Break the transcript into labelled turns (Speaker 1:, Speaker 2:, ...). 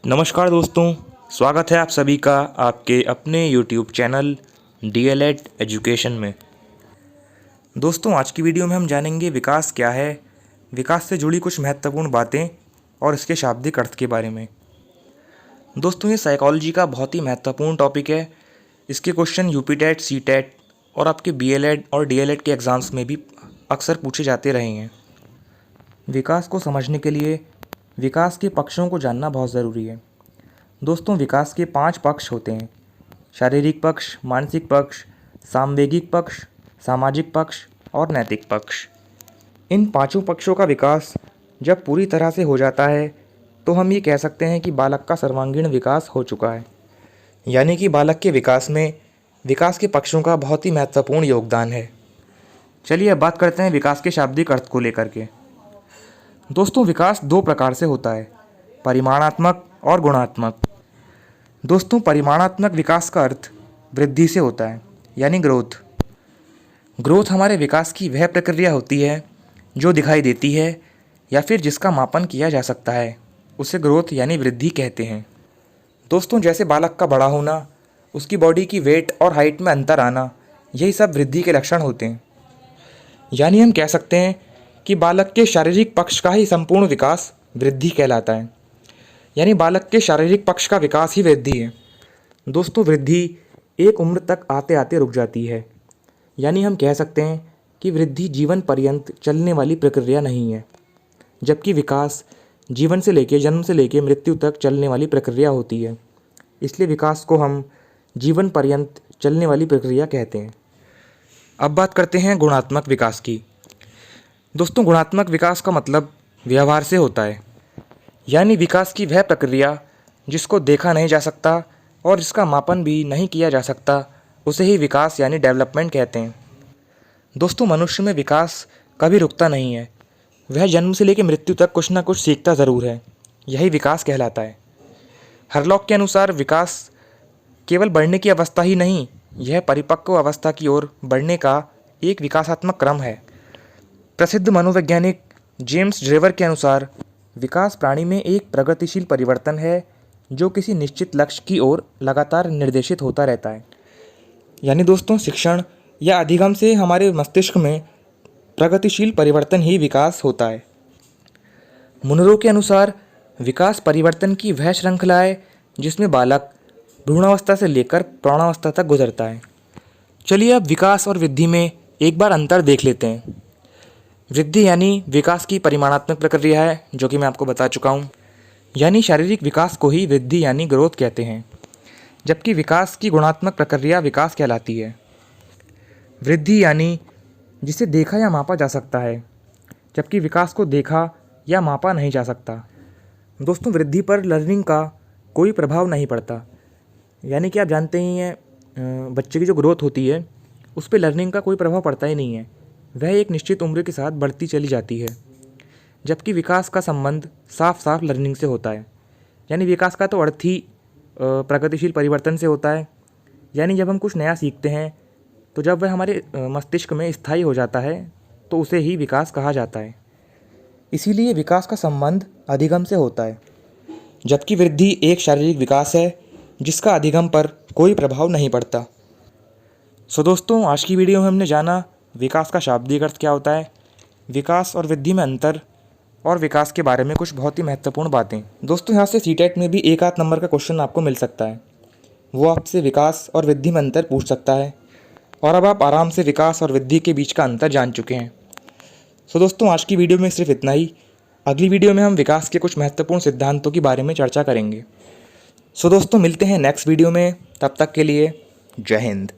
Speaker 1: नमस्कार दोस्तों, स्वागत है आप सभी का आपके अपने YouTube चैनल DLED एजुकेशन में। दोस्तों, आज की वीडियो में हम जानेंगे विकास क्या है, विकास से जुड़ी कुछ महत्वपूर्ण बातें और इसके शाब्दिक अर्थ के बारे में। दोस्तों, ये साइकोलॉजी का बहुत ही महत्वपूर्ण टॉपिक है। इसके question UP TET, C TET और आपके BLED और DLED के एग्ज़ाम्स में भी अक्सर पूछे जाते रहे हैं। विकास को समझने के लिए विकास के पक्षों को जानना बहुत ज़रूरी है। दोस्तों, विकास के 5 पक्ष होते हैं: शारीरिक पक्ष, मानसिक पक्ष, सामवेगिक पक्ष, सामाजिक पक्ष और नैतिक पक्ष। इन पांचों पक्षों का विकास जब पूरी तरह से हो जाता है तो हम ये कह सकते हैं कि बालक का सर्वांगीण विकास हो चुका है। यानी कि बालक के विकास में विकास के पक्षों का बहुत ही महत्वपूर्ण योगदान है। चलिए अब बात करते हैं विकास के शाब्दिक अर्थ को लेकर के। दोस्तों, विकास 2 प्रकार से होता है, परिमाणात्मक और गुणात्मक। दोस्तों, परिमाणात्मक विकास का अर्थ वृद्धि से होता है, यानी ग्रोथ। ग्रोथ हमारे विकास की वह प्रक्रिया होती है जो दिखाई देती है या फिर जिसका मापन किया जा सकता है, उसे ग्रोथ यानी वृद्धि कहते हैं। दोस्तों, जैसे बालक का बड़ा होना, उसकी बॉडी की वेट और हाइट में अंतर आना, यही सब वृद्धि के लक्षण होते हैं। यानी हम कह सकते हैं कि बालक के शारीरिक पक्ष का ही संपूर्ण विकास वृद्धि कहलाता है। यानी बालक के शारीरिक पक्ष का विकास ही वृद्धि है। दोस्तों, वृद्धि एक उम्र तक आते आते रुक जाती है। यानी हम कह सकते हैं कि वृद्धि जीवन पर्यंत चलने वाली प्रक्रिया नहीं है, जबकि विकास जीवन से लेकर जन्म से लेकर मृत्यु तक चलने वाली प्रक्रिया होती है। इसलिए विकास को हम जीवन पर्यंत चलने वाली प्रक्रिया कहते हैं। अब बात करते हैं गुणात्मक विकास की। दोस्तों, गुणात्मक विकास का मतलब व्यवहार से होता है। यानी विकास की वह प्रक्रिया जिसको देखा नहीं जा सकता और जिसका मापन भी नहीं किया जा सकता, उसे ही विकास यानी डेवलपमेंट कहते हैं। दोस्तों, मनुष्य में विकास कभी रुकता नहीं है। वह जन्म से लेकर मृत्यु तक कुछ ना कुछ सीखता ज़रूर है। यही विकास कहलाता है। हरलॉक के अनुसार विकास केवल बढ़ने की अवस्था ही नहीं, यह परिपक्व अवस्था की ओर बढ़ने का एक विकासात्मक क्रम है। प्रसिद्ध मनोवैज्ञानिक जेम्स ड्रेवर के अनुसार विकास प्राणी में एक प्रगतिशील परिवर्तन है जो किसी निश्चित लक्ष्य की ओर लगातार निर्देशित होता रहता है। यानी दोस्तों, शिक्षण या अधिगम से हमारे मस्तिष्क में प्रगतिशील परिवर्तन ही विकास होता है। मुनरो के अनुसार विकास परिवर्तन की वह श्रृंखला है जिसमें बालक भ्रूणावस्था से लेकर प्रौढ़ावस्था तक गुजरता है। चलिए अब विकास और वृद्धि में एक बार अंतर देख लेते हैं। वृद्धि यानी विकास की परिमाणात्मक प्रक्रिया है, जो कि मैं आपको बता चुका हूँ। यानी शारीरिक विकास को ही वृद्धि यानी ग्रोथ कहते हैं, जबकि विकास की गुणात्मक प्रक्रिया विकास कहलाती है। वृद्धि यानी जिसे देखा या मापा जा सकता है, जबकि विकास को देखा या मापा नहीं जा सकता। दोस्तों, वृद्धि पर लर्निंग का कोई प्रभाव नहीं पड़ता। यानी कि आप जानते ही हैं, बच्चे की जो ग्रोथ होती है उस पर लर्निंग का कोई प्रभाव पड़ता ही नहीं है। वह एक निश्चित उम्र के साथ बढ़ती चली जाती है, जबकि विकास का संबंध साफ साफ लर्निंग से होता है। यानी विकास का तो अर्थ ही प्रगतिशील परिवर्तन से होता है। यानी जब हम कुछ नया सीखते हैं तो जब वह हमारे मस्तिष्क में स्थायी हो जाता है तो उसे ही विकास कहा जाता है। इसीलिए विकास का संबंध अधिगम से होता है, जबकि वृद्धि एक शारीरिक विकास है जिसका अधिगम पर कोई प्रभाव नहीं पड़ता। सो दोस्तों, आज की वीडियो में हमने जाना विकास का शाब्दिक अर्थ क्या होता है, विकास और वृद्धि में अंतर और विकास के बारे में कुछ बहुत ही महत्वपूर्ण बातें। दोस्तों, यहाँ से सीटेट में भी एक आध नंबर का क्वेश्चन आपको मिल सकता है। वो आपसे विकास और वृद्धि में अंतर पूछ सकता है और अब आप आराम से विकास और वृद्धि के बीच का अंतर जान चुके हैं। सो दोस्तों, आज की वीडियो में सिर्फ इतना ही। अगली वीडियो में हम विकास के कुछ महत्वपूर्ण सिद्धांतों के बारे में चर्चा करेंगे। सो दोस्तों, मिलते हैं नेक्स्ट वीडियो में। तब तक के लिए जय हिंद।